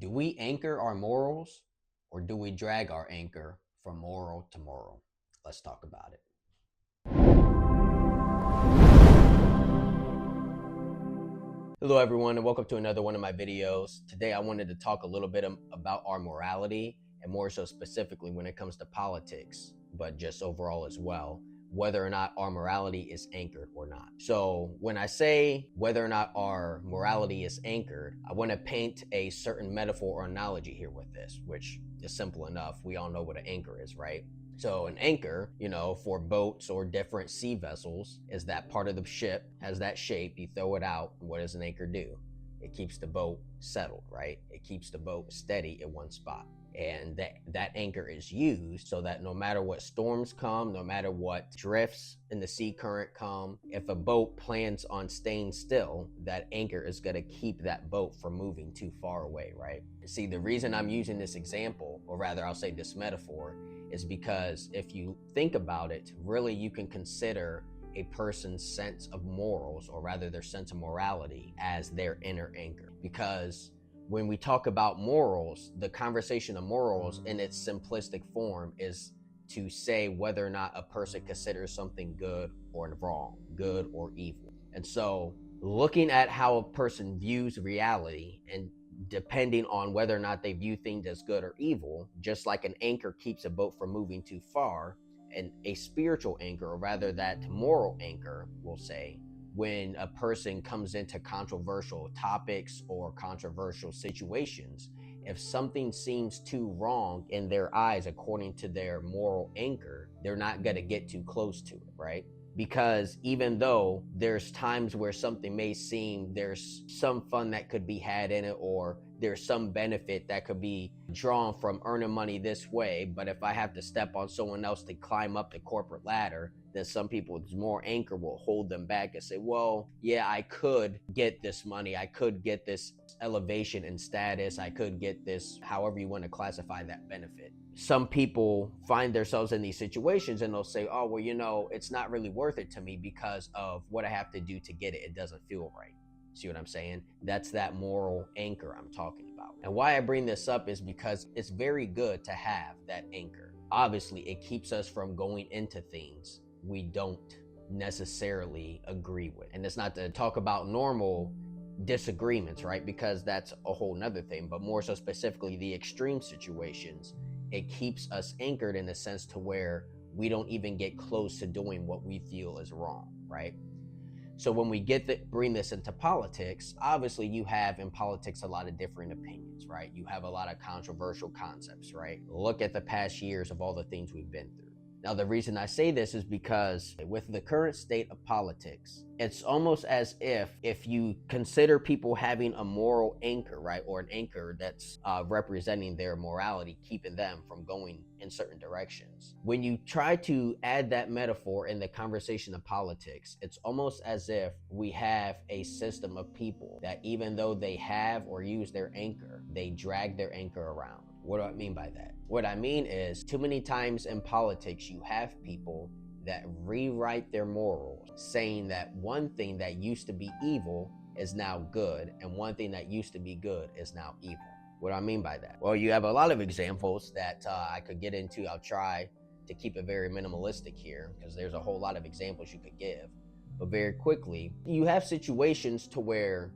Do we anchor our morals or do we drag our anchor from moral to moral? Let's talk about it. Hello everyone and welcome to another one of my videos. Today I wanted to talk a little bit about our morality, and more so specifically when it comes to politics, but just overall as well, whether or not our morality is anchored or not. So when I say whether or not our morality is anchored, I want to paint a certain metaphor or analogy here with this, which is simple enough. We all know what an anchor is, right? So an anchor, for boats or different sea vessels, is that part of the ship, has that shape, you throw it out, and what does an anchor do? It keeps the boat settled, right? It keeps the boat steady in one spot. And that anchor is used so that no matter what storms come, no matter what drifts in the sea current come, if a boat plans on staying still, that anchor is going to keep that boat from moving too far away, right? See, the reason I'm using this example, or rather I'll say this metaphor, is because if you think about it, really you can consider a person's sense of morals, or rather their sense of morality, as their inner anchor. Because when we talk about morals, the conversation of morals in its simplistic form is to say whether or not a person considers something good or wrong, good or evil. And so looking at how a person views reality, and depending on whether or not they view things as good or evil, just like an anchor keeps a boat from moving too far, and a spiritual anchor, or rather that moral anchor, will say, when a person comes into controversial topics or controversial situations, if something seems too wrong in their eyes according to their moral anchor, they're not going to get too close to it, right? Because even though there's times where something may seem there's some fun that could be had in it, or there's some benefit that could be drawn from earning money this way, but if I have to step on someone else to climb up the corporate ladder, then some people's more anchor will hold them back and say, well, yeah, I could get this money, I could get this elevation in status, I could get this, however you want to classify that benefit. Some people find themselves in these situations and they'll say, oh, well, it's not really worth it to me because of what I have to do to get it. It doesn't feel right. See what I'm saying? That's that moral anchor I'm talking about. And why I bring this up is because it's very good to have that anchor. Obviously, it keeps us from going into things we don't necessarily agree with. And it's not to talk about normal disagreements, right? Because that's a whole nother thing, but more so specifically the extreme situations. It keeps us anchored in a sense to where we don't even get close to doing what we feel is wrong, right? So when we bring this into politics, obviously you have in politics a lot of different opinions, right? You have a lot of controversial concepts, right? Look at the past years of all the things we've been through. Now, the reason I say this is because with the current state of politics, it's almost as if you consider people having a moral anchor, right, or an anchor that's representing their morality, keeping them from going in certain directions. When you try to add that metaphor in the conversation of politics, it's almost as if we have a system of people that even though they have or use their anchor, they drag their anchor around. What do I mean by that? What I mean is, too many times in politics, you have people that rewrite their morals, saying that one thing that used to be evil is now good, and one thing that used to be good is now evil. What do I mean by that? Well, you have a lot of examples that I could get into. I'll try to keep it very minimalistic here because there's a whole lot of examples you could give. But very quickly, you have situations to where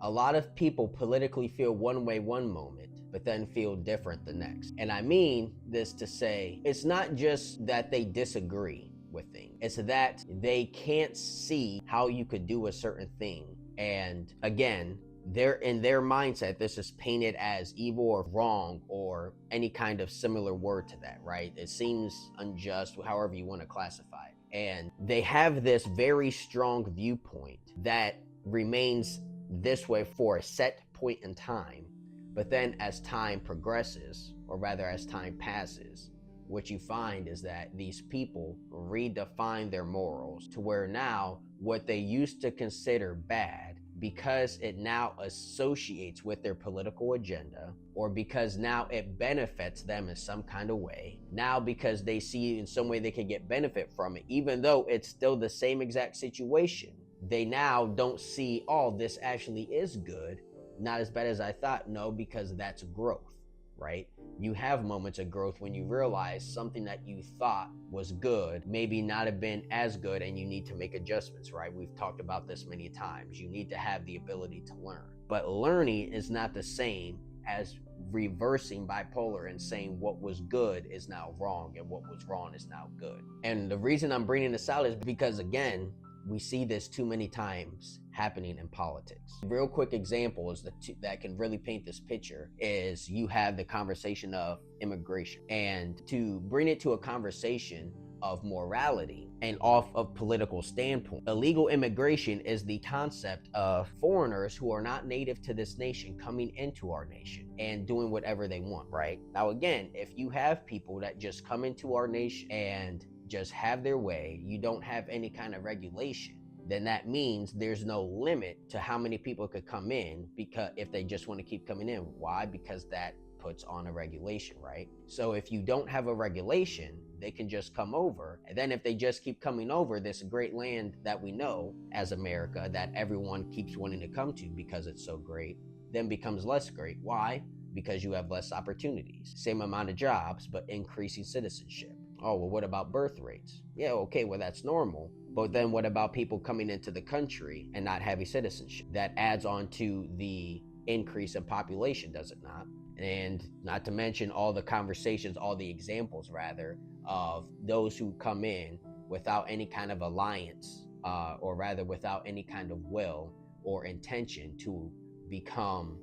a lot of people politically feel one way one moment, but then feel different the next. And I mean this to say, it's not just that they disagree with things, it's that they can't see how you could do a certain thing. And again, they're in their mindset, this is painted as evil or wrong or any kind of similar word to that, right? It seems unjust, however you want to classify it. And they have this very strong viewpoint that remains this way for a set point in time. But then as time progresses, or rather as time passes, what you find is that these people redefine their morals to where now what they used to consider bad, because it now associates with their political agenda, or because now it benefits them in some kind of way, now because they see in some way they can get benefit from it, even though it's still the same exact situation, they now don't see, oh, this actually is good. not as bad as I thought. No, because that's growth, right? You have moments of growth when you realize something that you thought was good maybe not have been as good, and you need to make adjustments, right? We've talked about this many times. You need to have the ability to learn. But learning is not the same as reversing bipolar and saying what was good is now wrong and what was wrong is now good. And the reason I'm bringing this out is because, again, we see this too many times happening in politics. Real quick examples that can really paint this picture is you have the conversation of immigration, and to bring it to a conversation of morality and off of political standpoint. Illegal immigration is the concept of foreigners who are not native to this nation coming into our nation and doing whatever they want, right? Now, again, if you have people that just come into our nation and just have their way, you don't have any kind of regulation, then that means there's no limit to how many people could come in, because if they just want to keep coming in. Why? Because that puts on a regulation, right? So if you don't have a regulation, they can just come over. And then if they just keep coming over, this great land that we know as America that everyone keeps wanting to come to because it's so great, then becomes less great. Why? Because you have less opportunities. Same amount of jobs, but increasing citizenship. Oh, well, what about birth rates? Yeah, okay, well, that's normal. But then what about people coming into the country and not having citizenship? That adds on to the increase in population, does it not? And not to mention all the conversations, all the examples rather, of those who come in without any kind of alliance, or rather without any kind of will or intention to become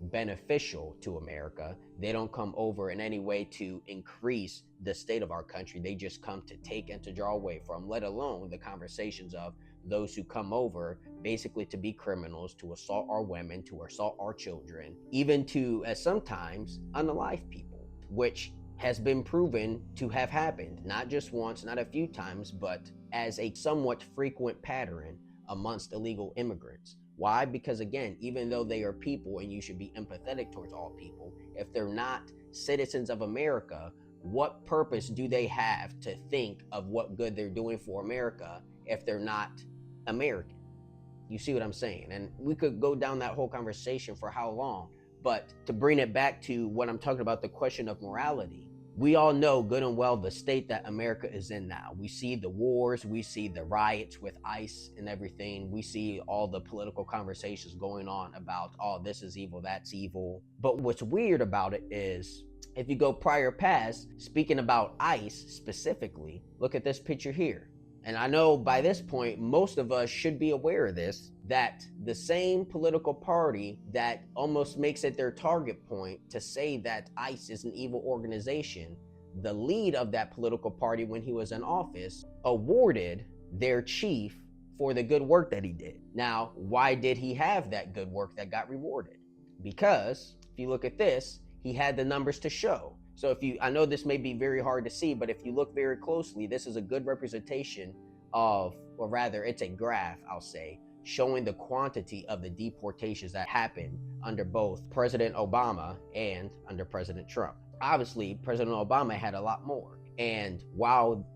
beneficial to America. They don't come over in any way to increase the state of our country. They just come to take and to draw away from, let alone the conversations of those who come over basically to be criminals, to assault our women, to assault our children, even to sometimes unalive people, which has been proven to have happened, not just once, not a few times, but as a somewhat frequent pattern amongst illegal immigrants. Why? Because, again, even though they are people and you should be empathetic towards all people, if they're not citizens of America, what purpose do they have to think of what good they're doing for America if they're not American? You see what I'm saying? And we could go down that whole conversation for how long, but to bring it back to what I'm talking about, the question of morality, we all know good and well the state that America is in now. We see the wars, we see the riots with ICE and everything. We see all the political conversations going on about, oh, this is evil, that's evil. But what's weird about it is, if you go prior past, speaking about ICE specifically, look at this picture here. And I know by this point, most of us should be aware of this, that the same political party that almost makes it their target point to say that ICE is an evil organization, the lead of that political party when he was in office awarded their chief for the good work that he did. Now, why did he have that good work that got rewarded? Because if you look at this, he had the numbers to show. So I know this may be very hard to see, but if you look very closely, this is a good representation of, or rather it's a graph, I'll say, showing the quantity of the deportations that happened under both President Obama and under President Trump. Obviously, President Obama had a lot more. And while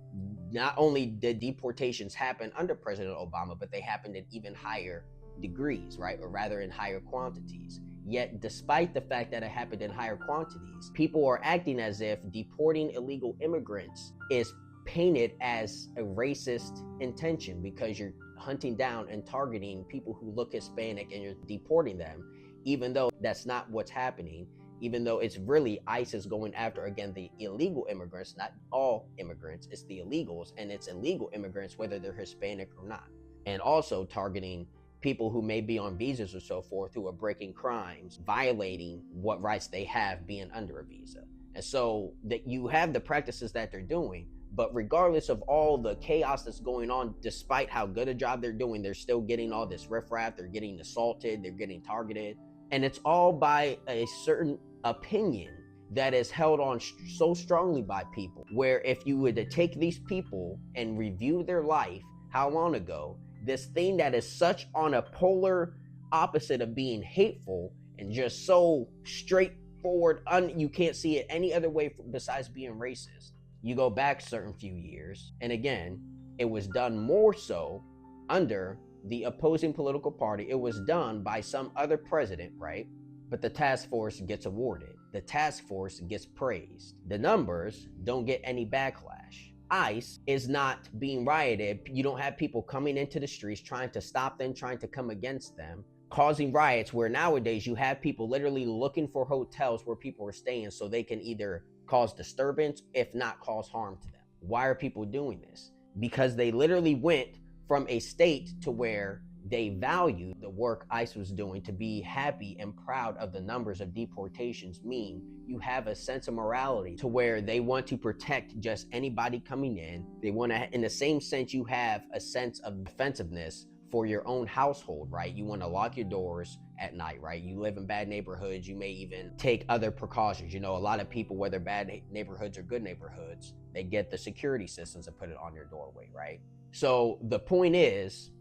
not only did deportations happen under President Obama, but they happened in even higher degrees, right? Or rather in higher quantities. Yet, despite the fact that it happened in higher quantities, people are acting as if deporting illegal immigrants is painted as a racist intention, because you're hunting down and targeting people who look Hispanic and you're deporting them, even though that's not what's happening, even though it's really ICE is going after, again, the illegal immigrants, not all immigrants, it's the illegals, and it's illegal immigrants whether they're Hispanic or not, and also targeting people who may be on visas or so forth, who are breaking crimes, violating what rights they have being under a visa. And so that you have the practices that they're doing, but regardless of all the chaos that's going on, despite how good a job they're doing, they're still getting all this riffraff, they're getting assaulted, they're getting targeted. And it's all by a certain opinion that is held on so strongly by people, where if you were to take these people and review their life, how long ago, this thing that is such on a polar opposite of being hateful and just so straightforward, you can't see it any other way besides being racist. You go back certain few years, and again, it was done more so under the opposing political party. It was done by some other president, right? But the task force gets awarded. The task force gets praised. The numbers don't get any backlash. ICE is not being rioted. You don't have people coming into the streets trying to stop them, trying to come against them, causing riots, where nowadays you have people literally looking for hotels where people are staying so they can either cause disturbance, if not cause harm to them. Why are people doing this? Because they literally went from a state to where they value the work ICE was doing to be happy and proud of the numbers of deportations. Mean you have a sense of morality to where they want to protect just anybody coming in. They want to, in the same sense, you have a sense of defensiveness for your own household, right? You want to lock your doors at night, right? You live in bad neighborhoods. You may even take other precautions. You know, a lot of people, whether bad neighborhoods or good neighborhoods, they get the security systems and put it on your doorway, right? So the point is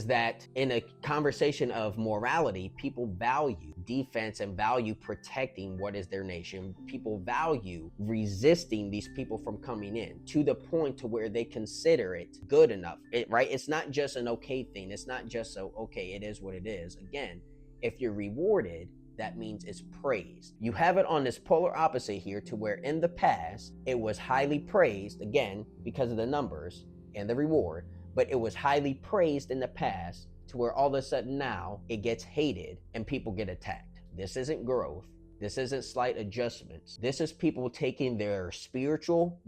that in a conversation of morality, people value defense and value protecting what is their nation. People value resisting these people from coming in, to the point to where they consider it good enough, right? It's not just an okay thing. It's not just so, okay, it is what it is. Again, if you're rewarded, that means it's praised. You have it on this polar opposite here, to where in the past, it was highly praised, again, because of the numbers and the reward, but it was highly praised in the past, to where all of a sudden now it gets hated and people get attacked. This isn't growth. This isn't slight adjustments. This is people taking their spiritual,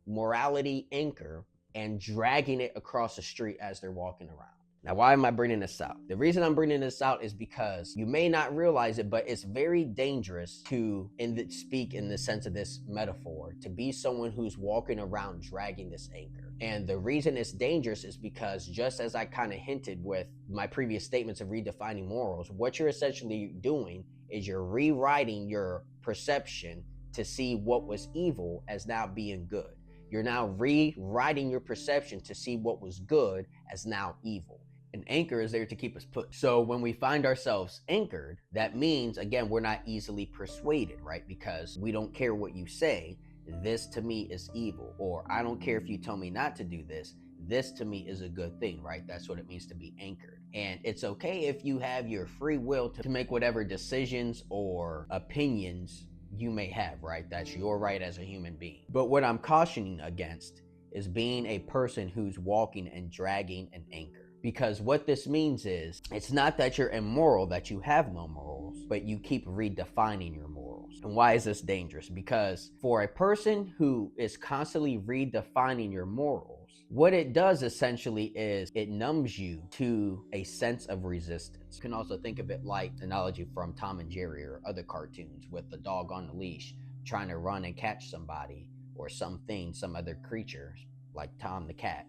morality anchor and dragging it across the street as they're walking around. Now, why am I bringing this out? The reason I'm bringing this out is because you may not realize it, but it's very dangerous to speak in the sense of this metaphor, to be someone who's walking around dragging this anchor. And the reason it's dangerous is because, just as I kind of hinted with my previous statements of redefining morals, what you're essentially doing is you're rewriting your perception to see what was evil as now being good. You're now rewriting your perception to see what was good as now evil. An anchor is there to keep us put. So when we find ourselves anchored, that means, again, we're not easily persuaded, right? Because we don't care what you say. This to me is evil. Or I don't care if you tell me not to do this. This to me is a good thing, right? That's what it means to be anchored. And it's okay if you have your free will to make whatever decisions or opinions you may have, right? That's your right as a human being. But what I'm cautioning against is being a person who's walking and dragging an anchor. Because what this means is, it's not that you're immoral, that you have no morals, but you keep redefining your morals. And why is this dangerous? Because for a person who is constantly redefining your morals, what it does essentially is it numbs you to a sense of resistance. You can also think of it like the analogy from Tom and Jerry or other cartoons, with the dog on the leash trying to run and catch somebody or something, some other creature like Tom the cat.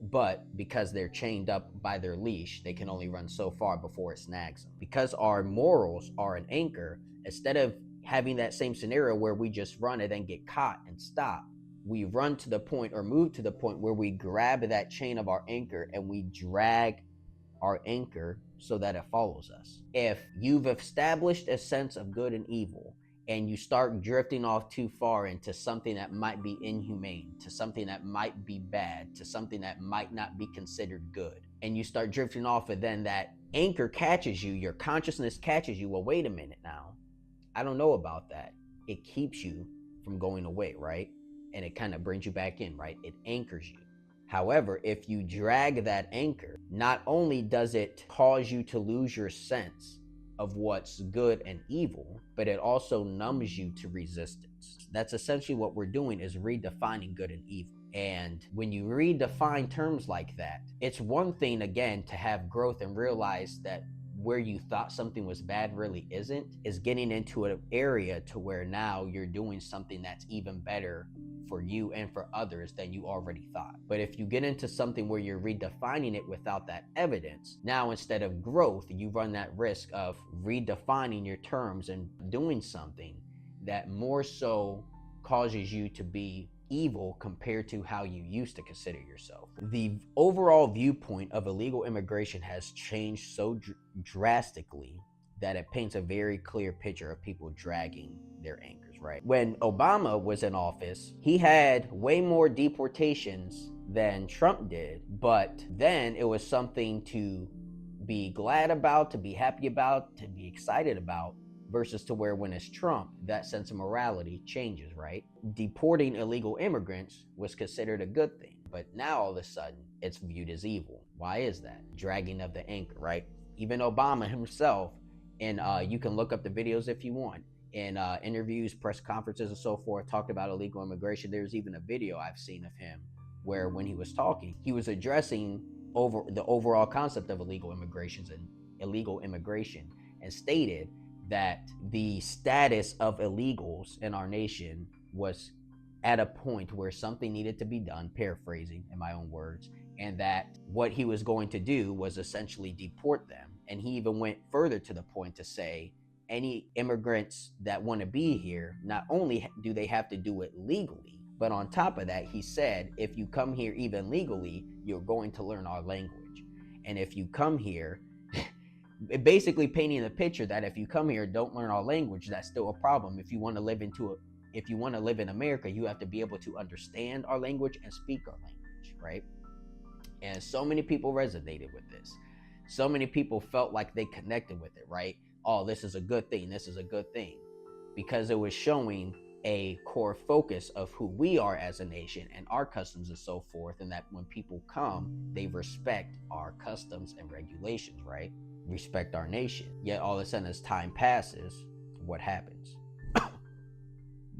But because they're chained up by their leash, they can only run so far before it snags them. Because our morals are an anchor, instead of having that same scenario where we just run and then get caught and stop, we run to the point, or move to the point, where we grab that chain of our anchor and we drag our anchor so that it follows us. If you've established a sense of good and evil, and you start drifting off too far into something that might be inhumane, to something that might be bad, to something that might not be considered good, and you start drifting off, and then that anchor catches you, your consciousness catches you, well, wait a minute now, I don't know about that. It keeps you from going away, right? And it kind of brings you back in, right? It anchors you. However, if you drag that anchor, not only does it cause you to lose your sense of what's good and evil, but it also numbs you to resistance. That's essentially what we're doing, is redefining good and evil. And when you redefine terms like that, it's one thing, again, to have growth and realize that where you thought something was bad really isn't, is getting into an area to where now you're doing something that's even better for you and for others than you already thought. But if you get into something where you're redefining it without that evidence, now instead of growth, you run that risk of redefining your terms and doing something that more so causes you to be evil compared to how you used to consider yourself. The overall viewpoint of illegal immigration has changed so drastically that it paints a very clear picture of people dragging their anchors, right? When Obama was in office, he had way more deportations than Trump did, but then it was something to be glad about, to be happy about, to be excited about, versus to where when it's Trump, that sense of morality changes, right? Deporting illegal immigrants was considered a good thing, but now all of a sudden it's viewed as evil. Why is that? Dragging of the anchor, right? Even Obama himself, and you can look up the videos if you want, in interviews, press conferences, and so forth, talked about illegal immigration. There's even a video I've seen of him where when he was talking, he was addressing over the overall concept of illegal immigrations and illegal immigration, and stated that the status of illegals in our nation was at a point where something needed to be done, paraphrasing in my own words, and that what he was going to do was essentially deport them. And he even went further to the point to say any immigrants that want to be here, not only do they have to do it legally, but on top of that, he said, if you come here even legally, you're going to learn our language. And if you come here, basically painting the picture that if you come here, don't learn our language, that's still a problem. If you want to live in America, you have to be able to understand our language and speak our language, right? And so many people resonated with this. So many people felt like they connected with it, right? Oh, this is a good thing. This is a good thing. Because it was showing a core focus of who we are as a nation and our customs and so forth. And that when people come, they respect our customs and regulations, right? Respect our nation. Yet all of a sudden, as time passes, what happens?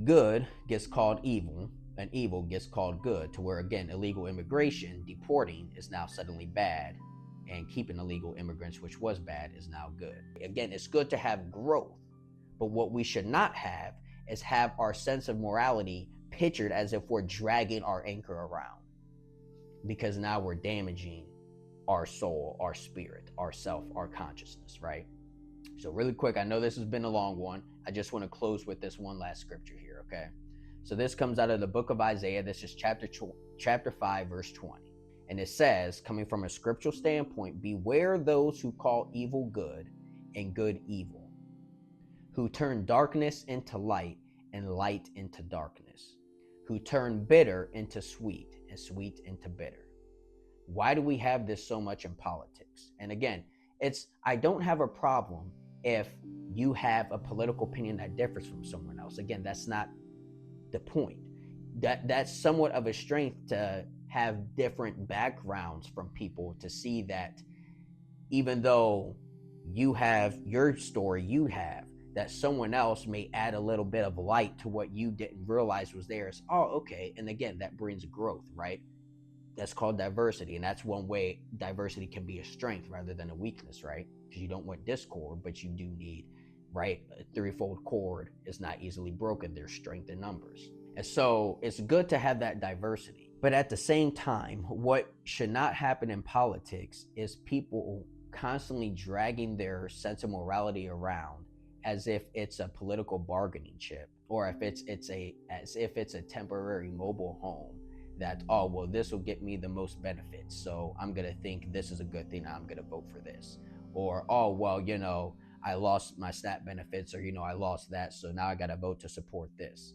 Good gets called evil, and evil gets called good, to where again illegal immigration, deporting, is now suddenly bad, and keeping illegal immigrants, which was bad, is now good. Again, it's good to have growth, but what we should not have is have our sense of morality pictured as if we're dragging our anchor around, because now we're damaging our soul, our spirit, our self, our consciousness, right? So really quick, I know this has been a long one. I just want to close with this one last scripture here, okay? So this comes out of the book of Isaiah. This is chapter 5, verse 20. And it says, coming from a scriptural standpoint, beware those who call evil good and good evil, who turn darkness into light and light into darkness, who turn bitter into sweet and sweet into bitter. Why do we have this so much in politics? And again, I don't have a problem if you have a political opinion that differs from someone else. Again, that's not the point. That's somewhat of a strength to have different backgrounds from people, to see that even though you have your story, that someone else may add a little bit of light to what you didn't realize was theirs. Oh, okay. And again, that brings growth, right? That's called diversity. And that's one way diversity can be a strength rather than a weakness, right? Because you don't want discord, but you do need, right? A threefold cord is not easily broken. There's strength in numbers. And so it's good to have that diversity. But at the same time, what should not happen in politics is people constantly dragging their sense of morality around as if it's a political bargaining chip, or if it's a temporary mobile home that, oh, well, this will get me the most benefits, so I'm going to think this is a good thing, I'm going to vote for this. Or, oh, well, I lost my SNAP benefits, or, I lost that, so now I got to vote to support this.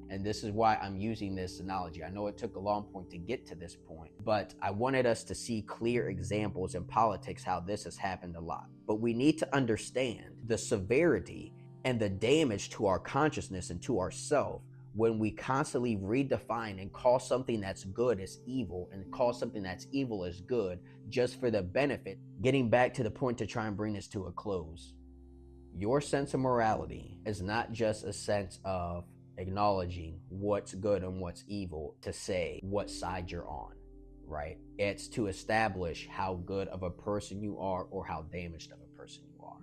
And this is why I'm using this analogy. I know it took a long point to get to this point, but I wanted us to see clear examples in politics how this has happened a lot. But we need to understand the severity and the damage to our consciousness and to ourself when we constantly redefine and call something that's good as evil and call something that's evil as good just for the benefit. Getting back to the point to try and bring this to a close, your sense of morality is not just a sense of acknowledging what's good and what's evil to say what side you're on, right? It's to establish how good of a person you are or how damaged of a person you are.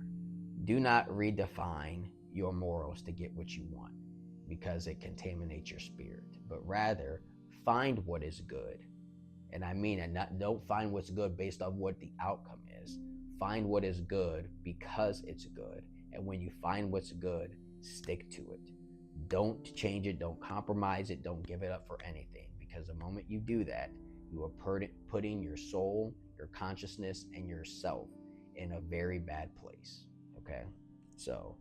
Do not redefine your morals to get what you want, because it contaminates your spirit, but rather find what is good. And I mean, don't find what's good based on what the outcome is. Find what is good because it's good. And when you find what's good, stick to it. Don't change it. Don't compromise it. Don't give it up for anything. Because the moment you do that, you are putting your soul, your consciousness, and yourself in a very bad place. Okay? So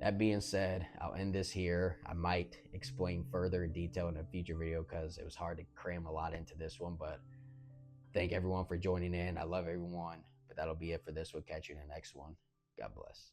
That being said, I'll end this here. I might explain further in detail in a future video because it was hard to cram a lot into this one, but thank everyone for joining in. I love everyone, but that'll be it for this. We'll catch you in the next one. God bless.